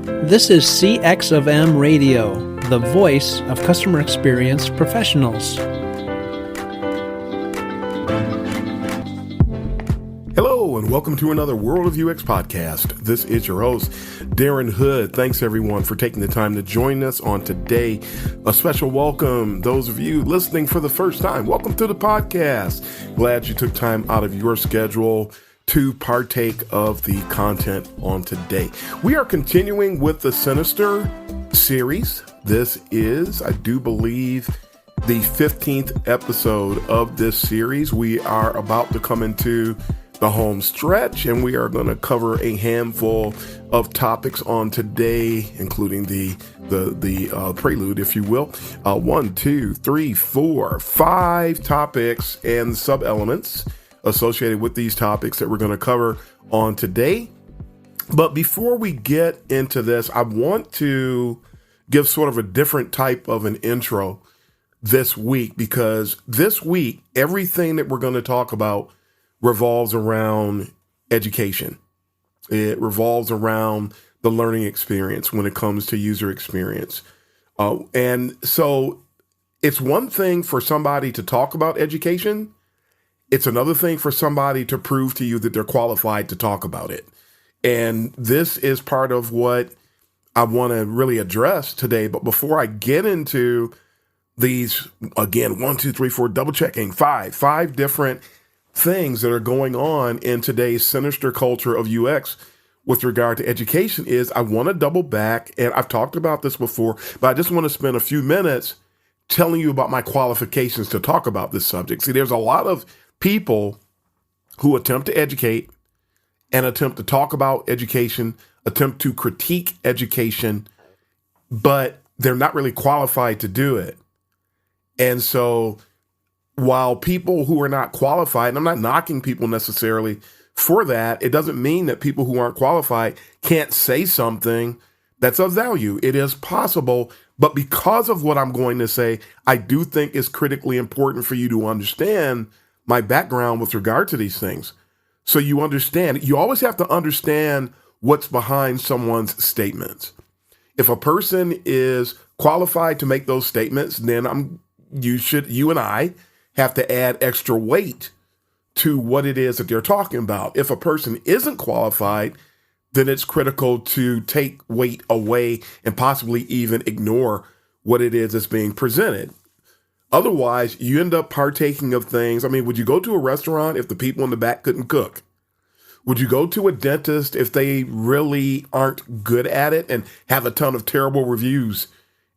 This is CX of M Radio, the voice of customer experience professionals. Hello, and welcome to another World of UX podcast. This is your host, Darren Hood. Thanks, everyone, for taking the time to join us on today. A special welcome, those of you listening for the first time. Welcome to the podcast. Glad you took time out of your schedule to partake of the content on today. We are continuing with the Sinister series. This is, I do believe, the 15th episode of this series. We are about to come into the home stretch, and we are going to cover a handful of topics on today, including the prelude, if you will. 1, 2, 3, 4, 5 topics and sub-elements associated with these topics that we're going to cover on today. But before we get into this, I want to give sort of a different type of an intro this week, because this week, everything that we're going to talk about revolves around education. It revolves around the learning experience when it comes to user experience. And so it's one thing for somebody to talk about education. It's another thing for somebody to prove to you that they're qualified to talk about it. And this is part of what I want to really address today. But before I get into these, again, 1, 2, 3, 4, double checking, five different things that are going on in today's sinister culture of UX with regard to education, is I want to double back. And I've talked about this before, but I just want to spend a few minutes telling you about my qualifications to talk about this subject. See, there's a lot of people who attempt to educate and attempt to talk about education, attempt to critique education, but they're not really qualified to do it. And so while people who are not qualified, and I'm not knocking people necessarily for that, it doesn't mean that people who aren't qualified can't say something that's of value. It is possible, but because of what I'm going to say, I do think it's critically important for you to understand my background with regard to these things. So you understand, you always have to understand what's behind someone's statements. If a person is qualified to make those statements, then you and I have to add extra weight to what it is that they're talking about. If a person isn't qualified, then it's critical to take weight away and possibly even ignore what it is that's being presented. Otherwise, you end up partaking of things. I mean, would you go to a restaurant if the people in the back couldn't cook? Would you go to a dentist if they really aren't good at it and have a ton of terrible reviews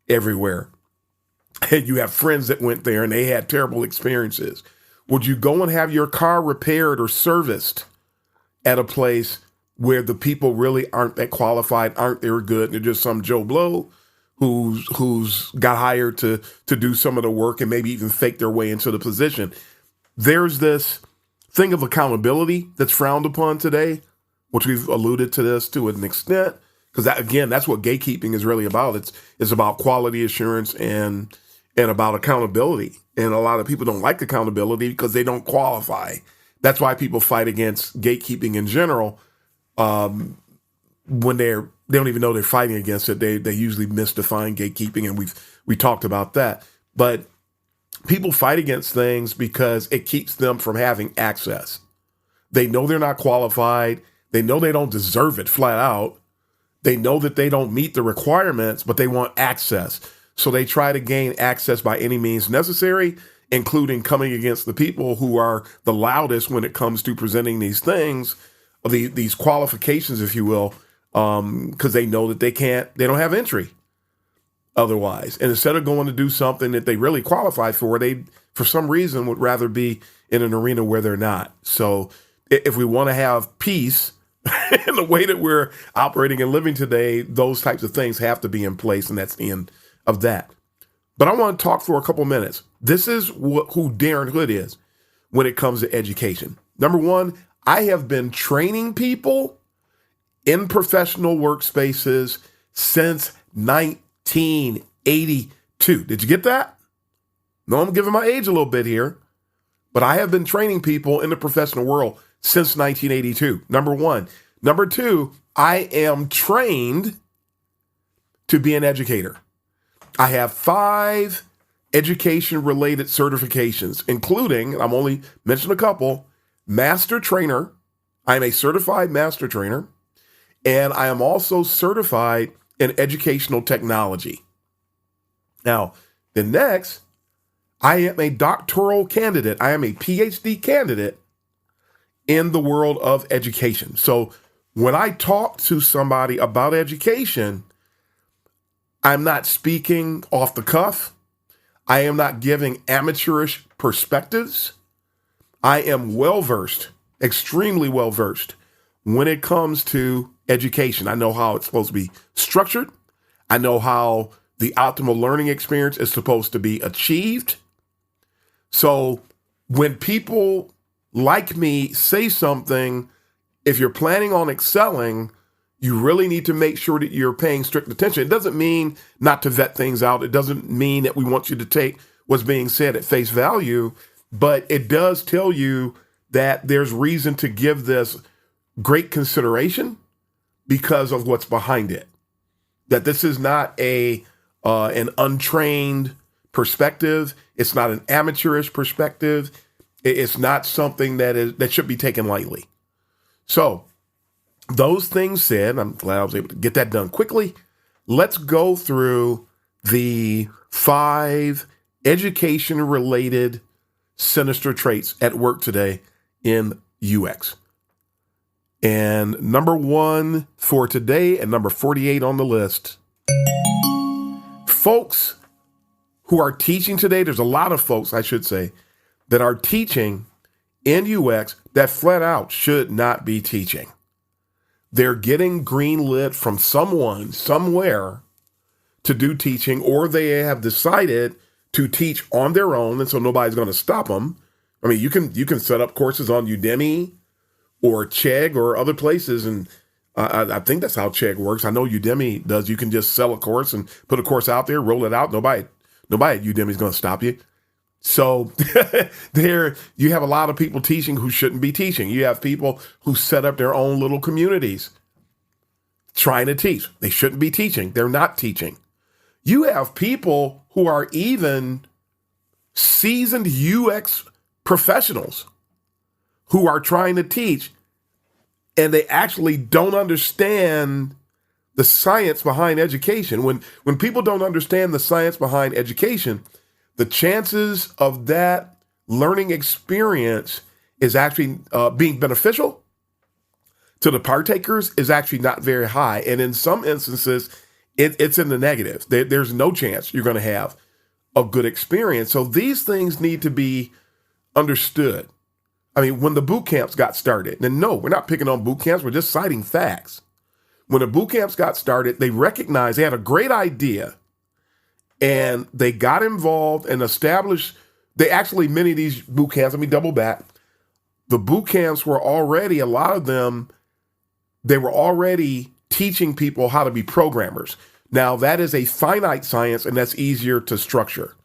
everywhere? And you have friends that went there and they had terrible experiences. Would you go and have your car repaired or serviced at a place where the people really aren't that qualified, aren't very good, and they're just some Joe Blow who's got hired to do some of the work and maybe even fake their way into the position? There's this thing of accountability that's frowned upon today, which we've alluded to this to an extent, because that's what gatekeeping is really about. It's about quality assurance and about accountability. And a lot of people don't like accountability because they don't qualify. That's why people fight against gatekeeping in general. When they don't even know they're fighting against it, they usually misdefine gatekeeping, and we talked about that. But people fight against things because it keeps them from having access. They know they're not qualified. They know they don't deserve it flat out. They know that they don't meet the requirements, but they want access. So they try to gain access by any means necessary, including coming against the people who are the loudest when it comes to presenting these things, these qualifications, if you will, because they know that they don't have entry otherwise. And instead of going to do something that they really qualify for, they, for some reason, would rather be in an arena where they're not. So if we want to have peace in the way that we're operating and living today, those types of things have to be in place, and that's the end of that. But I want to talk for a couple minutes. This is who Darren Hood is when it comes to education. Number one, I have been training people in professional workspaces since 1982. Did you get that? No, I'm giving my age a little bit here, but I have been training people in the professional world since 1982. Number one. Number two, I am trained to be an educator. I have 5 education-related certifications, including, I'm only mentioning a couple, master trainer. I am a certified master trainer, and I am also certified in educational technology. Now, the next, I am a doctoral candidate. I am a PhD candidate in the world of education. So when I talk to somebody about education, I'm not speaking off the cuff. I am not giving amateurish perspectives. I am well-versed, extremely well-versed when it comes to education. I know how it's supposed to be structured. I know how the optimal learning experience is supposed to be achieved. So when people like me say something, if you're planning on excelling, you really need to make sure that you're paying strict attention. It doesn't mean not to vet things out. It doesn't mean that we want you to take what's being said at face value, but it does tell you that there's reason to give this great consideration because of what's behind it. That this is not an untrained perspective. It's not an amateurish perspective. It's not something that should be taken lightly. So, those things said, I'm glad I was able to get that done quickly. Let's go through the 5 education-related sinister traits at work today in UX. And number 1 for today and number 48 on the list. Folks who are teaching today, there's a lot of folks, I should say, that are teaching in UX that flat out should not be teaching. They're getting greenlit from someone, somewhere, to do teaching, or they have decided to teach on their own, and so nobody's going to stop them. I mean, you can set up courses on Udemy or Chegg or other places, and I think that's how Chegg works. I know Udemy does. You can just sell a course and put a course out there, roll it out. Nobody at Udemy is going to stop you. So there you have a lot of people teaching who shouldn't be teaching. You have people who set up their own little communities trying to teach. They shouldn't be teaching. They're not teaching. You have people who are even seasoned UX professionals who are trying to teach, and they actually don't understand the science behind education. When people don't understand the science behind education, the chances of that learning experience is actually being beneficial to the partakers is actually not very high. And in some instances, it's in the negative. There's no chance you're going to have a good experience. So these things need to be understood. I mean, when the boot camps got started, and no, we're not picking on boot camps. We're just citing facts. When the boot camps got started, they recognized they had a great idea. And they got involved and established, many of these boot camps, let me double back. The boot camps were already, a lot of them, they were already teaching people how to be programmers. Now, that is a finite science, and that's easier to structure.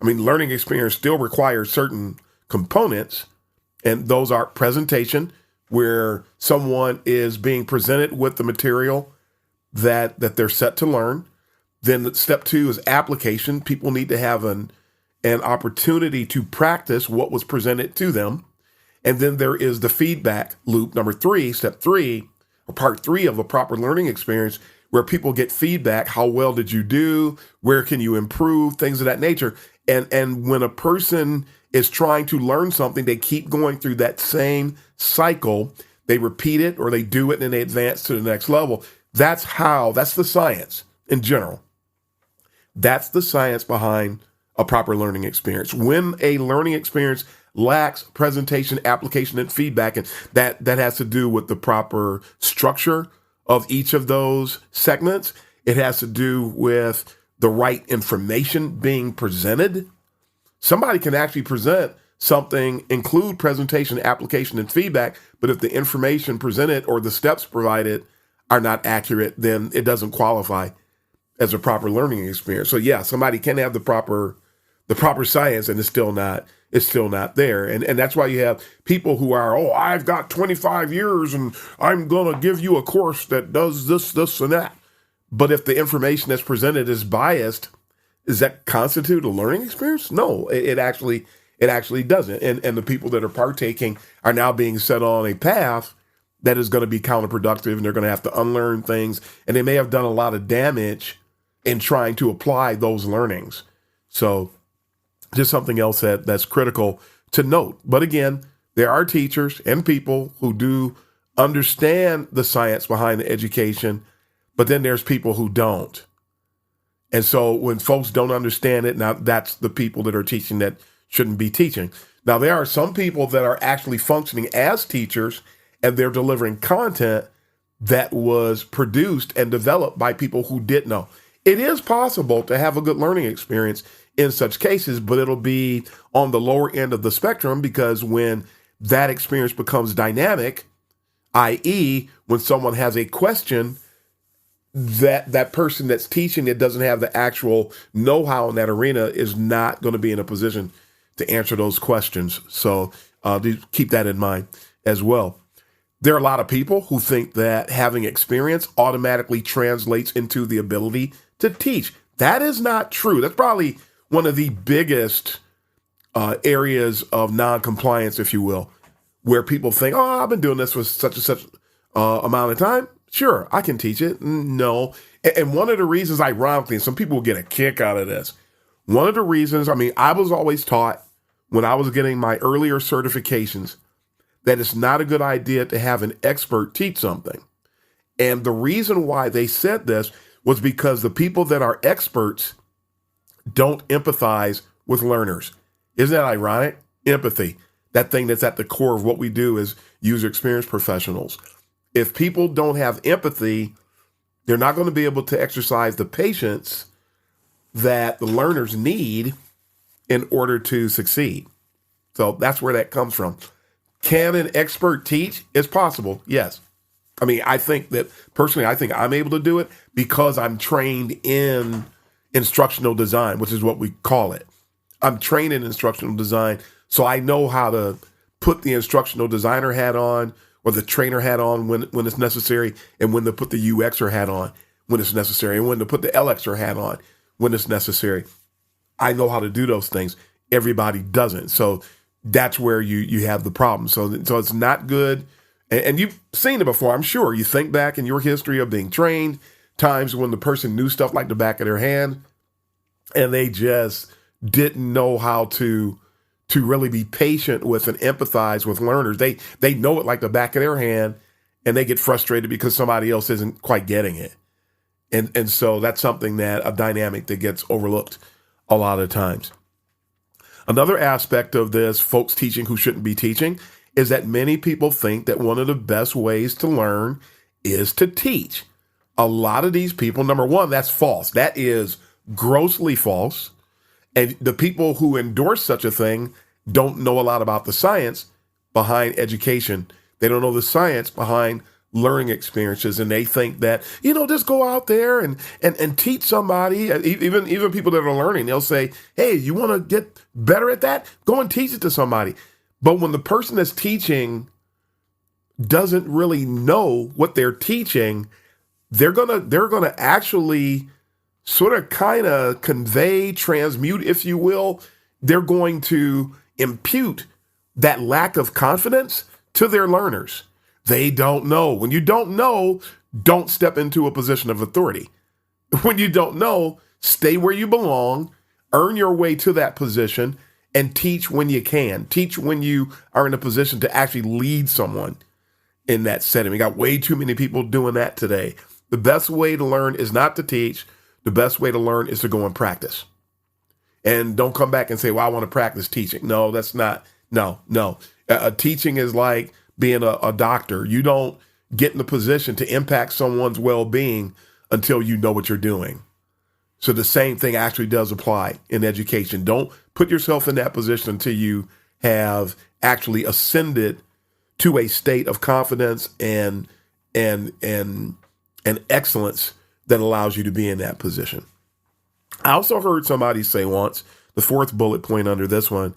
I mean, learning experience still requires certain components, and those are presentation, where someone is being presented with the material that they're set to learn. Then step 2 is application. People need to have an opportunity to practice what was presented to them. And then there is the feedback loop, number 3, step 3, or part 3 of a proper learning experience, where people get feedback. How well did you do? Where can you improve? Things of that nature. And when a person is trying to learn something, they keep going through that same cycle. They repeat it, or they do it, and then they advance to the next level. That's the science in general. That's the science behind a proper learning experience. When a learning experience lacks presentation, application, and feedback, and that has to do with the proper structure of each of those segments. It has to do with the right information being presented. Somebody can actually present something, include presentation, application, and feedback, but if the information presented or the steps provided are not accurate, then it doesn't qualify as a proper learning experience. So yeah, somebody can have the proper science, and it's still not there. And that's why you have people who are, I've got 25 years and I'm going to give you a course that does this, and that. But if the information that's presented is biased, does that constitute a learning experience? No, it actually doesn't. And the people that are partaking are now being set on a path that is going to be counterproductive, and they're going to have to unlearn things, and they may have done a lot of damage in trying to apply those learnings. So just something else that's critical to note. But again, there are teachers and people who do understand the science behind the education, but then there's people who don't. And so when folks don't understand it, now that's the people that are teaching that shouldn't be teaching. Now, there are some people that are actually functioning as teachers, and they're delivering content that was produced and developed by people who did know. It is possible to have a good learning experience in such cases, but it'll be on the lower end of the spectrum, because when that experience becomes dynamic, i.e., when someone has a question, that person that's teaching that doesn't have the actual know-how in that arena is not going to be in a position to answer those questions. So keep that in mind as well. There are a lot of people who think that having experience automatically translates into the ability to teach. That is not true. That's probably one of the biggest areas of non-compliance, if you will, where people think, oh, I've been doing this for such and such amount of time. Sure, I can teach it. No. And one of the reasons, ironically, and some people will get a kick out of this, one of the reasons, I was always taught when I was getting my earlier certifications that it's not a good idea to have an expert teach something. And the reason why they said this was because the people that are experts don't empathize with learners. Isn't that ironic? Empathy, that thing that's at the core of what we do as user experience professionals. If people don't have empathy, they're not going to be able to exercise the patience that the learners need in order to succeed. So that's where that comes from. Can an expert teach? It's possible, yes. I think that personally, I think I'm able to do it because I'm trained in instructional design, which is what we call it. I'm trained in instructional design, so I know how to put the instructional designer hat on or the trainer hat on when it's necessary, and when to put the UXer hat on when it's necessary, and when to put the LXer hat on when it's necessary. I know how to do those things. Everybody doesn't. So that's where you have the problem. So it's not good. And you've seen it before, I'm sure. You think back in your history of being trained, times when the person knew stuff like the back of their hand, and they just didn't know how to really be patient with and empathize with learners. They know it like the back of their hand, and they get frustrated because somebody else isn't quite getting it. And so that's something a dynamic that gets overlooked a lot of times. Another aspect of this, folks teaching who shouldn't be teaching, is that many people think that one of the best ways to learn is to teach. A lot of these people, number one, that's false. That is grossly false. And the people who endorse such a thing don't know a lot about the science behind education. They don't know the science behind learning experiences, and they think that, just go out there and teach somebody. Even people that are learning, they'll say, hey, you want to get better at that? Go and teach it to somebody. But when the person that's teaching doesn't really know what they're teaching, they're gonna actually sort of kind of convey, transmute, if you will. They're going to impute that lack of confidence to their learners. They don't know. When you don't know, don't step into a position of authority. When you don't know, stay where you belong, earn your way to that position, and teach when you can. Teach when you are in a position to actually lead someone in that setting. We got way too many people doing that today. The best way to learn is not to teach. The best way to learn is to go and practice. And don't come back and say, well, I want to practice teaching. No, that's not. No. Teaching is like being a doctor. You don't get in the position to impact someone's well-being until you know what you're doing. So the same thing actually does apply in education. Don't put yourself in that position until you have actually ascended to a state of confidence and excellence that allows you to be in that position. I also heard somebody say once, the fourth bullet point under this one,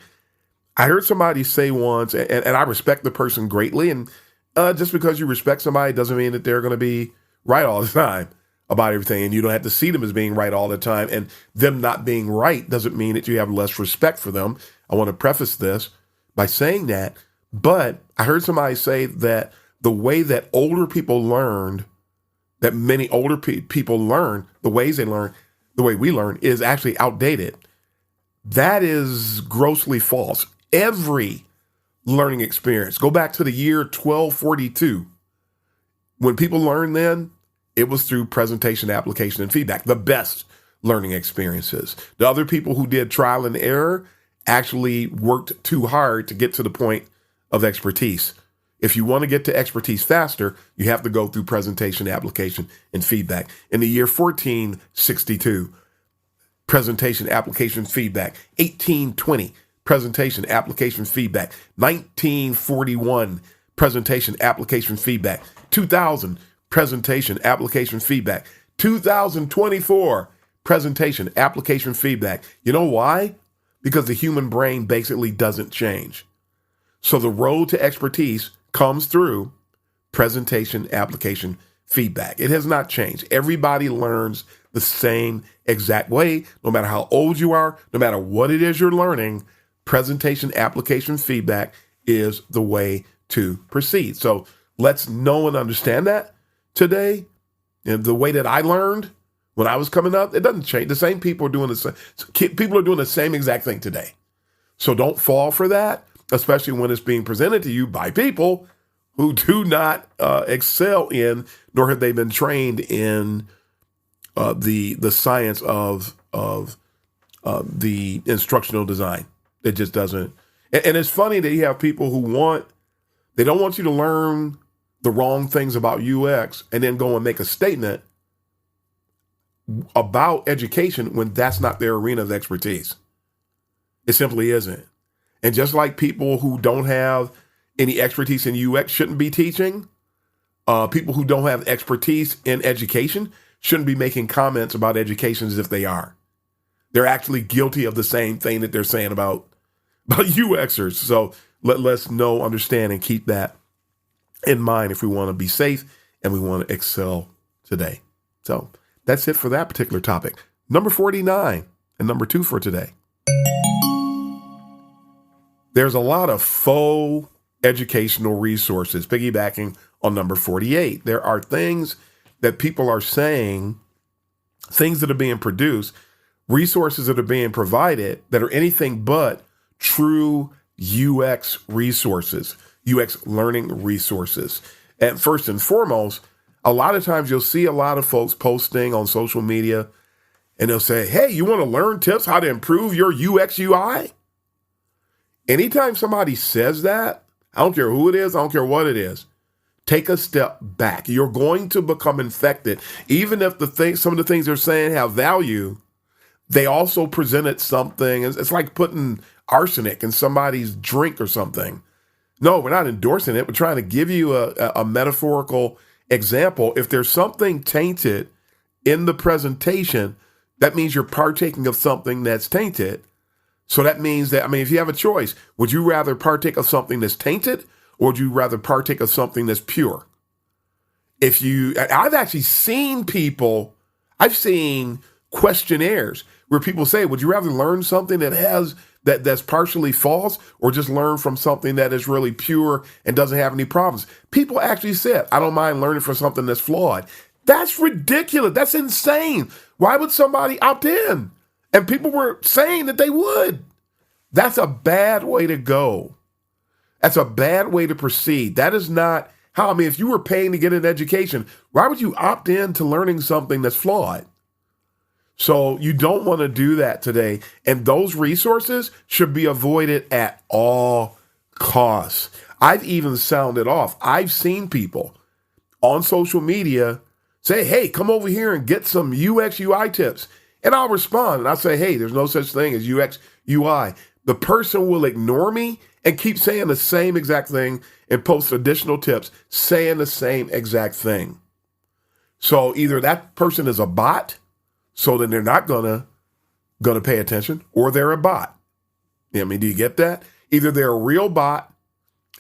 I heard somebody say once, and I respect the person greatly, and just because you respect somebody doesn't mean that they're going to be right all the time. about everything, and you don't have to see them as being right all the time. And them not being right doesn't mean that you have less respect for them. I want to preface this by saying that. But I heard somebody say that the way that older people learned, that many older people learn, the ways they learn, the way we learn is actually outdated. That is grossly false. Every learning experience, go back to the year 1242. When people learned then, it was through presentation, application, and feedback, the best learning experiences. The other people who did trial and error actually worked too hard to get to the point of expertise. If you want to get to expertise faster, you have to go through presentation, application, and feedback. In the year 1462, presentation, application, feedback. 1820, presentation, application, feedback. 1941, presentation, application, feedback. 2000, presentation, application, feedback. 2024, presentation, application, feedback. You know why? Because the human brain basically doesn't change. So the road to expertise comes through presentation, application, feedback. It has not changed. Everybody learns the same exact way, no matter how old you are, no matter what it is you're learning. Presentation, application, feedback is the way to proceed. So let's know and understand that today. And the way that I learned when I was coming up, it doesn't change. The same people are doing the same. People are doing the same exact thing today. So don't fall for that, especially when it's being presented to you by people who do not excel in, nor have they been trained in the science of the instructional design. It just doesn't. And it's funny that you have people who they don't want you to learn the wrong things about UX and then go and make a statement about education when that's not their arena of expertise. It simply isn't. And just like people who don't have any expertise in UX shouldn't be teaching, people who don't have expertise in education shouldn't be making comments about education as if they are. They're actually guilty of the same thing that they're saying about UXers. So let's know, understand, and keep that in mind if we want to be safe and we want to excel today. So that's it for that particular topic. Number 49 and number 2 for today. There's a lot of faux educational resources, piggybacking on number 48. There are things that people are saying, things that are being produced, resources that are being provided that are anything but true UX resources, UX learning resources. And first and foremost, a lot of times you'll see a lot of folks posting on social media and they'll say, hey, you want to learn tips how to improve your UX UI? Anytime somebody says that, I don't care who it is, I don't care what it is, take a step back. You're going to become infected. Even if some of the things they're saying have value, they also presented something. It's like putting arsenic in somebody's drink or something. No, we're not endorsing it. We're trying to give you a metaphorical example. If there's something tainted in the presentation, that means you're partaking of something that's tainted. So that means that, if you have a choice, would you rather partake of something that's tainted or would you rather partake of something that's pure? I've actually seen I've seen questionnaires where people say, would you rather learn something that's partially false or just learn from something that is really pure and doesn't have any problems? People actually said, I don't mind learning from something that's flawed. That's ridiculous. That's insane. Why would somebody opt in? And people were saying that they would. That's a bad way to go. That's a bad way to proceed. That is not how, if you were paying to get an education, why would you opt in to learning something that's flawed? So you don't want to do that today. And those resources should be avoided at all costs. I've even sounded off. I've seen people on social media say, hey, come over here and get some UX UI tips. And I'll respond and I'll say, hey, there's no such thing as UX UI. The person will ignore me and keep saying the same exact thing and post additional tips saying the same exact thing. So either that person is a bot, so then they're not gonna pay attention, or they're a bot. Do you get that? Either they're a real bot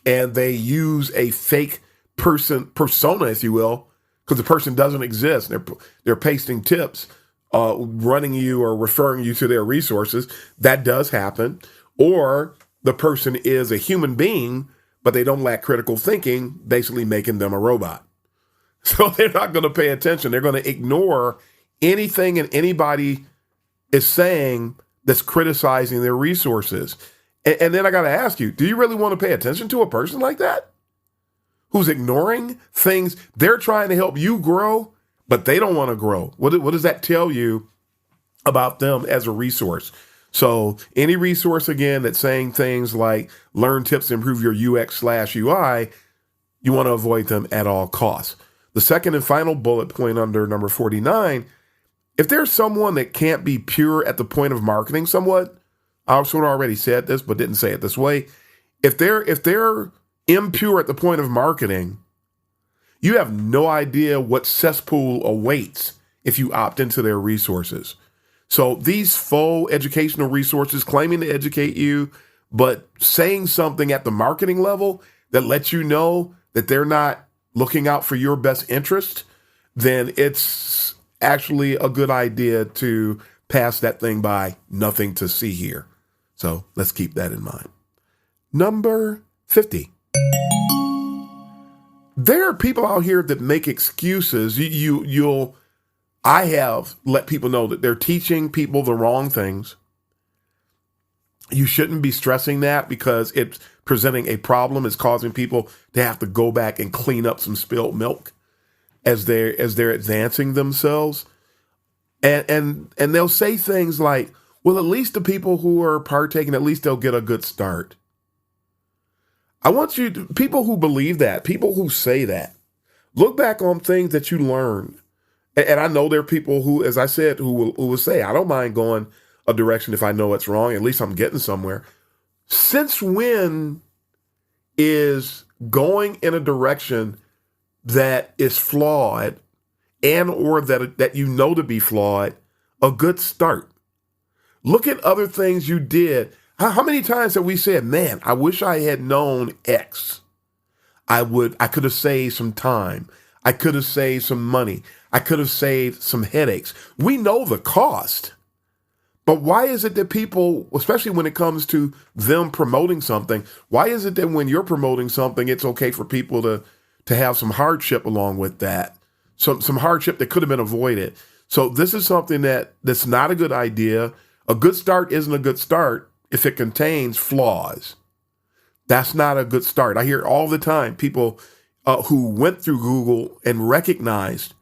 and they use a fake persona, if you will, because the person doesn't exist. They're pasting tips, running you or referring you to their resources. That does happen. Or the person is a human being, but they don't lack critical thinking, basically making them a robot. So they're not going to pay attention. They're going to ignore anything and anybody is saying that's criticizing their resources. And then I got to ask you, do you really want to pay attention to a person like that? Who's ignoring things? They're trying to help you grow, but they don't want to grow. What does that tell you about them as a resource? So any resource, again, that's saying things like learn tips to improve your UX/UI, you want to avoid them at all costs. The second and final bullet point under number 49, if there's someone that can't be pure at the point of marketing somewhat, I sort of already said this, but didn't say it this way. If they're impure at the point of marketing, you have no idea what cesspool awaits if you opt into their resources. So these faux educational resources claiming to educate you, but saying something at the marketing level that lets you know that they're not looking out for your best interest, then it's actually a good idea to pass that thing by. Nothing to see here. So let's keep that in mind. Number 50. There are people out here that make excuses. I have let people know that they're teaching people the wrong things. You shouldn't be stressing that because it's presenting a problem. It's causing people to have to go back and clean up some spilled milk as they're advancing themselves. And they'll say things like, well, at least the people who are partaking, at least they'll get a good start. I want you to, people who believe that, people who say that, look back on things that you learned. And I know there are people who, as I said, who will say, I don't mind going a direction if I know it's wrong. At least I'm getting somewhere. Since when is going in a direction that is flawed and or that you know to be flawed a good start? Look at other things you did. How many times have we said, man, I wish I had known X. I could have saved some time. I could have saved some money. I could have saved some headaches. We know the cost. But why is it that people, especially when it comes to them promoting something, why is it that when you're promoting something, it's okay for people to have some hardship along with that? Some hardship that could have been avoided. So this is something that's not a good idea. A good start isn't a good start if it contains flaws. That's not a good start. I hear all the time people who went through Google and recognized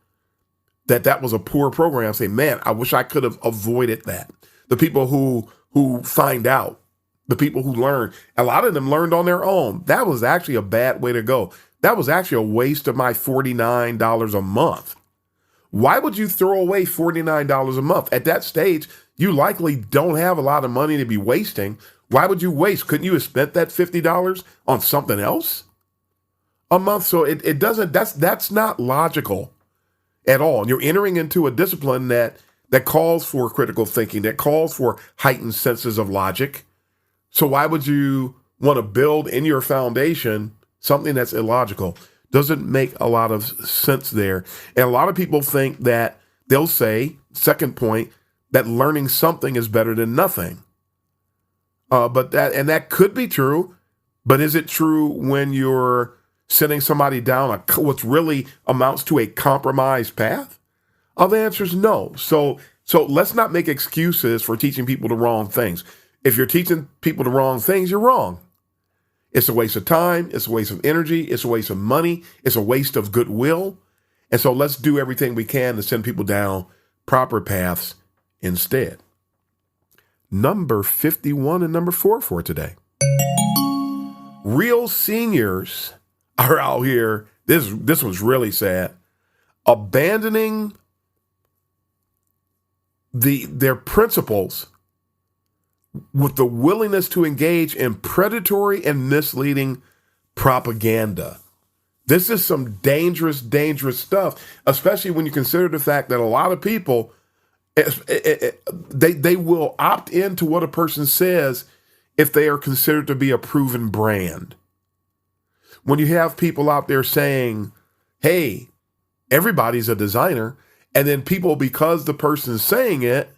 that was a poor program say, man, I wish I could have avoided that. The people who find out, the people who learn, a lot of them learned on their own. That was actually a bad way to go. That was actually a waste of my $49 a month. Why would you throw away $49 a month? At that stage, you likely don't have a lot of money to be wasting. Why would you waste? Couldn't you have spent that $50 on something else a month? So it doesn't, that's not logical at all. And you're entering into a discipline that calls for critical thinking, that calls for heightened senses of logic. So why would you want to build in your foundation something that's illogical? Doesn't make a lot of sense there. And a lot of people think that they'll say, second point, that learning something is better than nothing. But that could be true, but is it true when you're sending somebody down what really amounts to a compromised path? The answer is no. So let's not make excuses for teaching people the wrong things. If you're teaching people the wrong things, you're wrong. It's a waste of time. It's a waste of energy. It's a waste of money. It's a waste of goodwill. And so let's do everything we can to send people down proper paths instead. Number 51 and number 4 for today. Real seniors are out here. This was really sad. Abandoning their principles with the willingness to engage in predatory and misleading propaganda. This is some dangerous, dangerous stuff, especially when you consider the fact that a lot of people, they will opt into what a person says if they are considered to be a proven brand. When you have people out there saying, hey, everybody's a designer. And then people, because the person's saying it,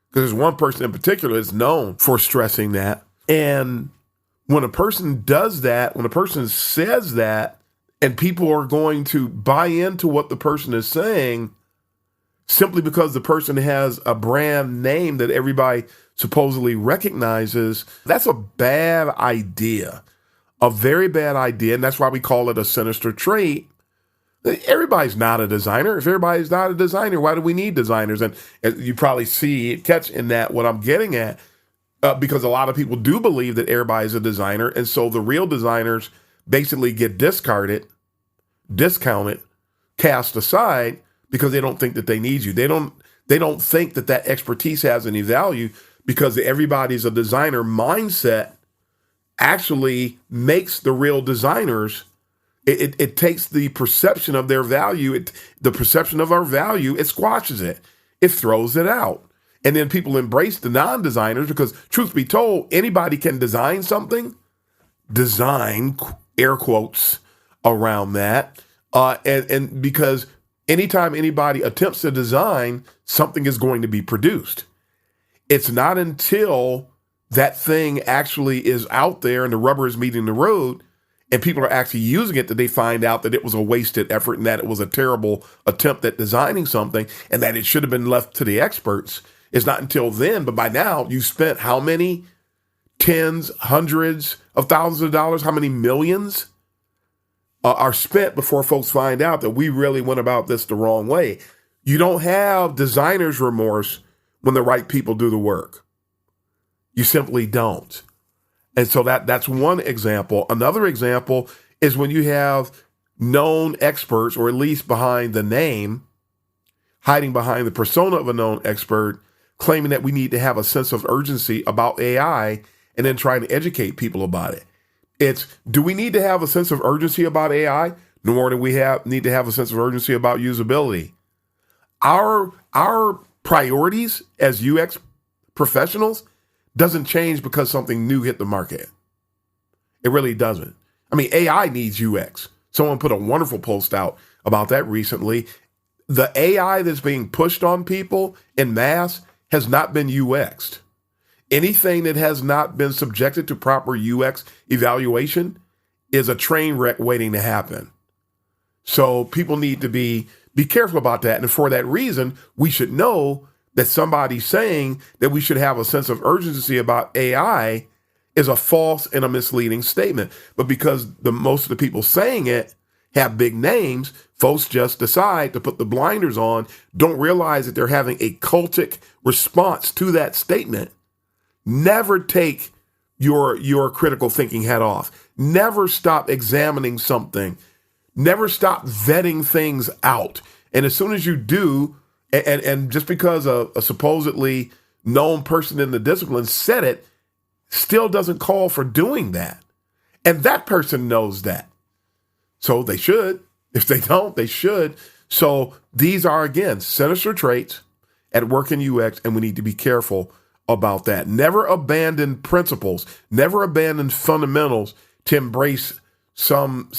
because there's one person in particular that's known for stressing that. And when a person does that, when a person says that, and people are going to buy into what the person is saying simply because the person has a brand name that everybody supposedly recognizes, that's a bad idea, a very bad idea. And that's why we call it a sinister trait. Everybody's not a designer. If everybody's not a designer, why do we need designers? And you probably catch in that what I'm getting at, because a lot of people do believe that everybody's a designer. And so the real designers basically get discarded, discounted, cast aside because they don't think that they need you. They don't think that expertise has any value, because everybody's a designer mindset actually makes the real designers. It takes the perception of their value, the perception of our value, it squashes it. It throws it out. And then people embrace the non-designers because, truth be told, anybody can design something, design, air quotes, around that. And because anytime anybody attempts to design, something is going to be produced. It's not until that thing actually is out there and the rubber is meeting the road and people are actually using it that they find out that it was a wasted effort and that it was a terrible attempt at designing something and that it should have been left to the experts. It's not until then, but by now you've spent how many tens, hundreds of thousands of dollars, how many millions are spent before folks find out that we really went about this the wrong way. You don't have designer's remorse when the right people do the work. You simply don't. And so that's one example. Another example is when you have known experts, or at least behind the name, hiding behind the persona of a known expert, claiming that we need to have a sense of urgency about AI and then trying to educate people about it. Do we need to have a sense of urgency about AI? No more than we need to have a sense of urgency about usability. Our priorities as UX professionals doesn't change because something new hit the market. It really doesn't. I mean, AI needs UX. Someone put a wonderful post out about that recently. The AI that's being pushed on people en masse has not been UX'd. Anything that has not been subjected to proper UX evaluation is a train wreck waiting to happen. So people need to be careful about that. And for that reason, we should know that somebody saying that we should have a sense of urgency about AI is a false and a misleading statement. But because most of the people saying it have big names, folks just decide to put the blinders on, don't realize that they're having a cultic response to that statement. Never take your critical thinking hat off. Never stop examining something. Never stop vetting things out. And as soon as you do, and just because a supposedly known person in the discipline said it, still doesn't call for doing that. And that person knows that. So they should. If they don't, they should. So these are, again, sinister traits at work in UX, and we need to be careful about that. Never abandon principles. Never abandon fundamentals to embrace some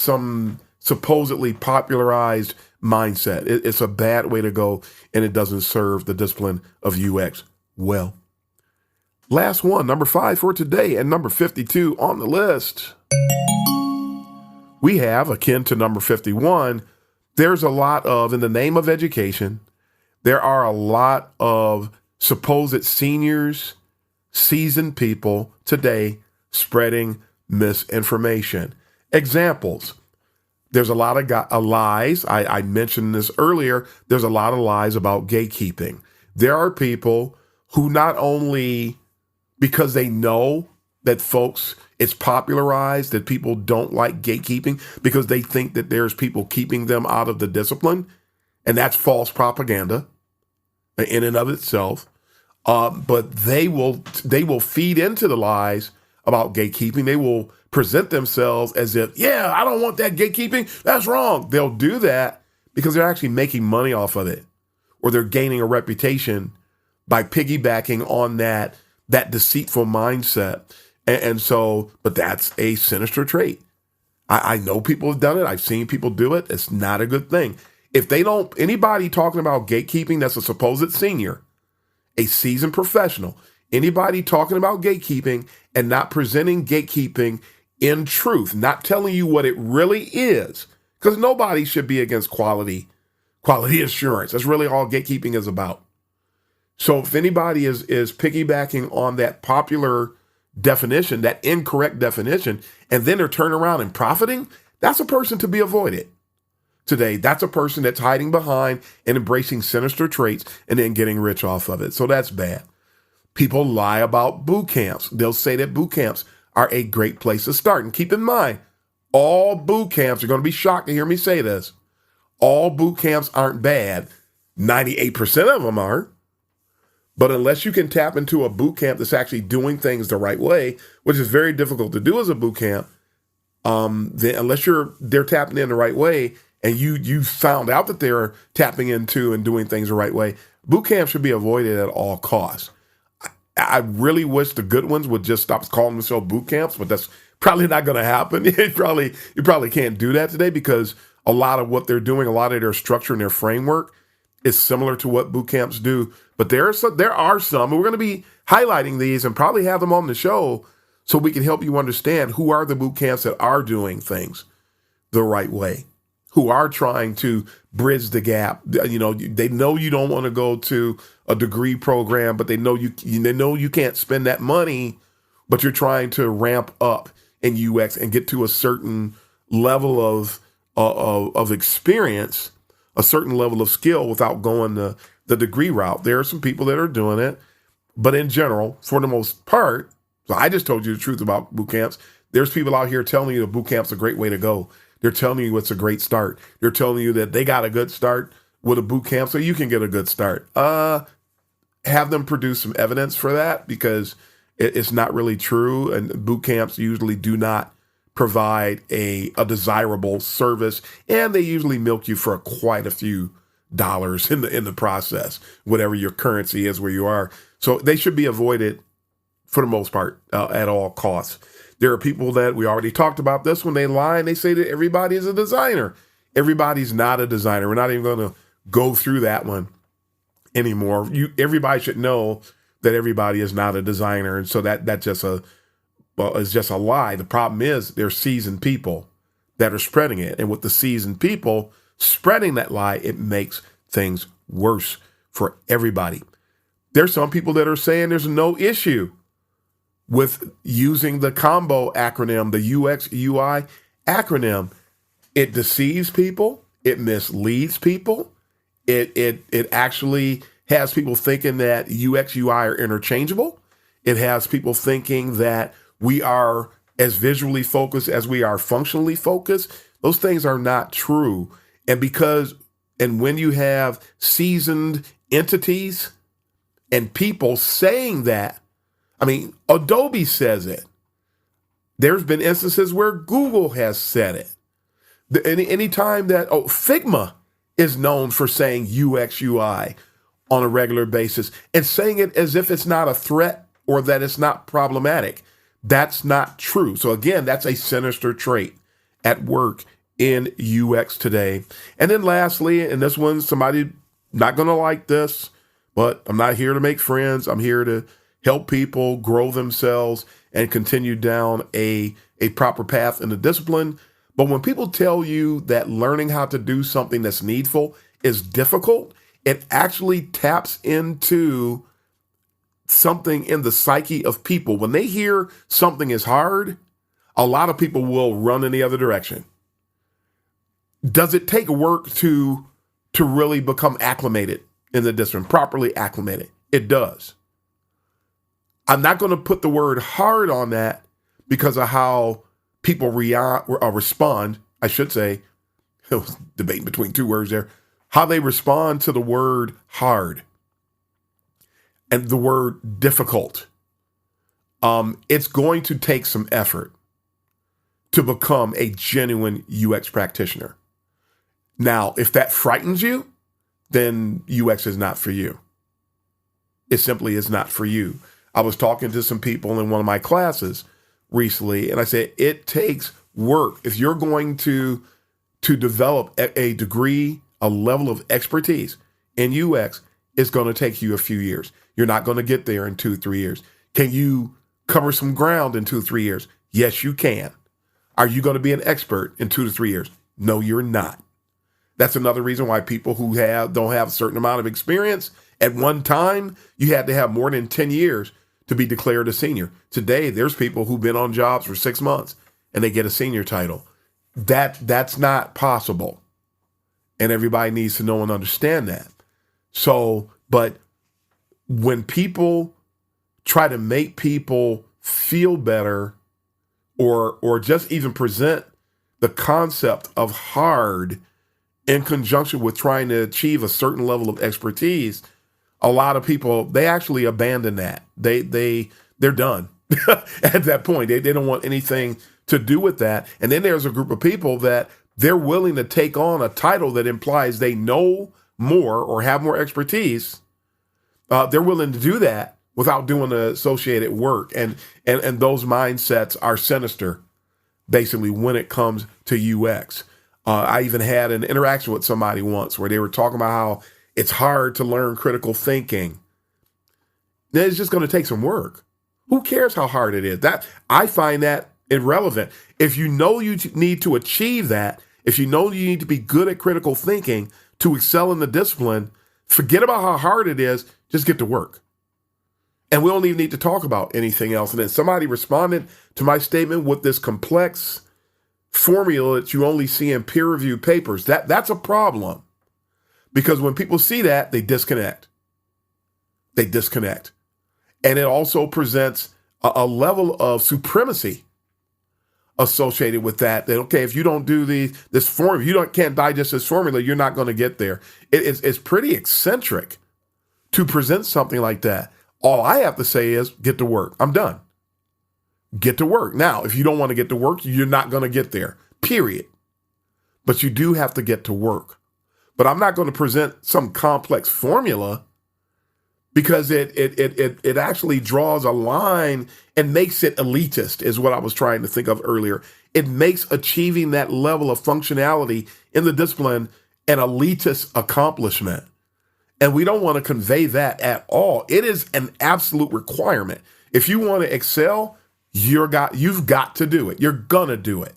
supposedly popularized mindset. It's a bad way to go, and it doesn't serve the discipline of UX well. Last one, number 5 for today, and number 52 on the list. We have, akin to number 51, there's a lot of, in the name of education, there are a lot of supposed seniors, seasoned people today spreading misinformation. Examples. There's a lot of lies. I mentioned this earlier. There's a lot of lies about gatekeeping. There are people who not only, because they know that folks, it's popularized, that people don't like gatekeeping because they think that there's people keeping them out of the discipline. And that's false propaganda in and of itself. But they will feed into the lies about gatekeeping. They will present themselves as if, yeah, I don't want that gatekeeping. That's wrong. They'll do that because they're actually making money off of it, or they're gaining a reputation by piggybacking on that deceitful mindset. And so, but that's a sinister trait. I know people have done it. I've seen people do it. It's not a good thing. If they don't, anybody talking about gatekeeping that's a supposed senior, a seasoned professional, anybody talking about gatekeeping and not presenting gatekeeping in truth, not telling you what it really is, because nobody should be against quality assurance. That's really all gatekeeping is about. So if anybody is piggybacking on that popular definition, that incorrect definition, and then they're turning around and profiting, that's a person to be avoided. Today, that's a person that's hiding behind and embracing sinister traits and then getting rich off of it. So that's bad. People lie about boot camps. They'll say that boot camps are a great place to start. And keep in mind, all boot camps, you're going to be shocked to hear me say this, all boot camps aren't bad. 98% of them aren't. But unless you can tap into a boot camp that's actually doing things the right way, which is very difficult to do as a boot camp, then unless they're tapping in the right way, and you found out that they're tapping into and doing things the right way, boot camp should be avoided at all costs. I really wish the good ones would just stop calling themselves boot camps, but that's probably not going to happen. You probably can't do that today because a lot of what they're doing, a lot of their structure and their framework is similar to what boot camps do. But there are some, and we're going to be highlighting these and probably have them on the show so we can help you understand who are the boot camps that are doing things the right way, who are trying to bridge the gap. You know, they know you don't want to go to a degree program, but they know you can't spend that money, but you're trying to ramp up in UX and get to a certain level of experience, a certain level of skill without going the degree route. There are some people that are doing it, but in general, for the most part, so I just told you the truth about boot camps. There's people out here telling you that boot camp's a great way to go. They're telling you it's a great start. They're telling you that they got a good start with a boot camp, so you can get a good start. Have them produce some evidence for that, because it's not really true, and boot camps usually do not provide a desirable service, and they usually milk you for quite a few dollars in the process, whatever your currency is where you are. So they should be avoided for the most part at all costs. There are people that we already talked about this when they lie and they say that everybody is a designer. Everybody's not a designer. We're not even going to go through that one anymore. Everybody should know that everybody is not a designer, and so that's just is just a lie. The problem is there's seasoned people that are spreading it, and with the seasoned people spreading that lie, it makes things worse for everybody. There's some people that are saying there's no issue with using the combo acronym, the UX UI acronym. It deceives people. It misleads people. It actually has people thinking that UX UI are interchangeable. It has people thinking that we are as visually focused as we are functionally focused. Those things are not true. And when you have seasoned entities and people saying that, I mean, Adobe says it. There's been instances where Google has said it. Any time that Figma is known for saying UX UI on a regular basis and saying it as if it's not a threat or that it's not problematic. That's not true. So again, that's a sinister trait at work in UX today. And then lastly, and this one, somebody not going to like this, but I'm not here to make friends. I'm here to help people grow themselves and continue down a proper path in the discipline. But when people tell you that learning how to do something that's needful is difficult, it actually taps into something in the psyche of people. When they hear something is hard, a lot of people will run in the other direction. Does it take work to really become acclimated in the discipline, properly acclimated? It does. I'm not going to put the word hard on that because of how people respond, I should say. It was debating between two words there. How they respond to the word hard and the word difficult. It's going to take some effort to become a genuine UX practitioner. Now, if that frightens you, then UX is not for you. It simply is not for you. I was talking to some people in one of my classes recently, and I said, it takes work. If you're going to develop a degree, a level of expertise in UX is going to take you a few years. You're not going to get there in 2-3 years. Can you cover some ground in 2-3 years? Yes, you can. Are you going to be an expert in 2 to 3 years? No, you're not. That's another reason why people who don't have a certain amount of experience at one time, you had to have more than 10 years to be declared a senior. Today, there's people who've been on jobs for 6 months and they get a senior title. That's not possible. And everybody needs to know and understand that. So, but when people try to make people feel better or just even present the concept of hard in conjunction with trying to achieve a certain level of expertise, a lot of people, they actually abandon that. They're done at that point. They don't want anything to do with that. And then there's a group of people that they're willing to take on a title that implies they know more or have more expertise. They're willing to do that without doing the associated work. And those mindsets are sinister, basically, when it comes to UX. I even had an interaction with somebody once where they were talking about how it's hard to learn critical thinking. It's just going to take some work. Who cares how hard it is? I find that irrelevant. If you know you need to achieve that, if you know you need to be good at critical thinking to excel in the discipline, forget about how hard it is, just get to work. And we don't even need to talk about anything else. And then somebody responded to my statement with this complex formula that you only see in peer-reviewed papers. That's a problem. Because when people see that, they disconnect. And it also presents a level of supremacy associated with that, okay, if you don't do this formula, you can't digest this formula, you're not going to get there. It's pretty eccentric to present something like that. All I have to say is get to work. I'm done. Get to work. Now, if you don't want to get to work, you're not going to get there, period. But you do have to get to work. But I'm not going to present some complex formula because it actually draws a line and makes it elitist, is what I was trying to think of earlier. It makes achieving that level of functionality in the discipline an elitist accomplishment. And we don't want to convey that at all. It is an absolute requirement. If you want to excel, you've got to do it. You're going to do it.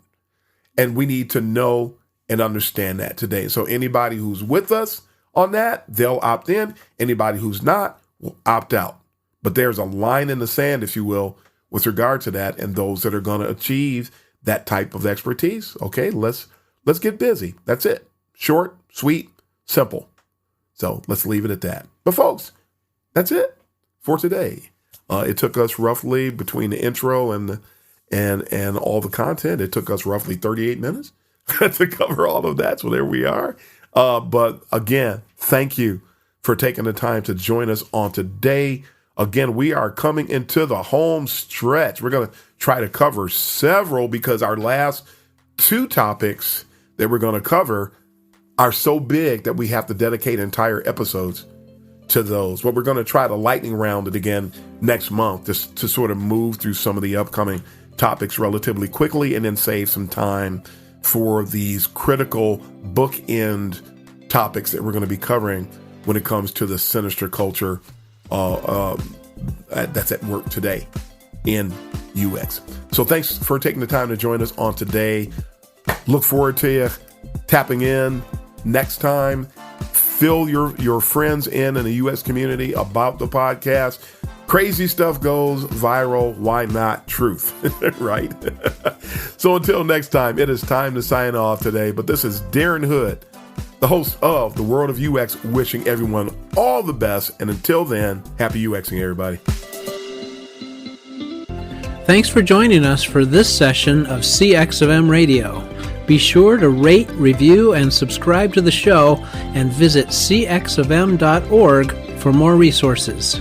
And we need to know and understand that today. So anybody who's with us on that, they'll opt in. Anybody who's not will opt out. But there's a line in the sand, if you will, with regard to that and those that are going to achieve that type of expertise. Okay, let's get busy. That's it. Short, sweet, simple. So let's leave it at that. But folks, that's it for today. It took us roughly, between the intro and all the content, it took us roughly 38 minutes to cover all of that. So there we are. But again, thank you for taking the time to join us on today. Again, we are coming into the home stretch. We're going to try to cover several because our last 2 topics that we're going to cover are so big that we have to dedicate entire episodes to those. But we're going to try to lightning round it again next month just to sort of move through some of the upcoming topics relatively quickly and then save some time for these critical bookend topics that we're going to be covering when it comes to the sinister culture that's at work today in UX. So thanks for taking the time to join us on today. Look forward to you tapping in next time. Fill your friends in the UX community about the podcast. Crazy stuff goes viral. Why not truth? Right? So until next time, it is time to sign off today. But this is Darren Hood, the host of The World of UX, wishing everyone all the best. And until then, happy UXing, everybody. Thanks for joining us for this session of CX of M Radio. Be sure to rate, review, and subscribe to the show, and visit cxofm.org for more resources.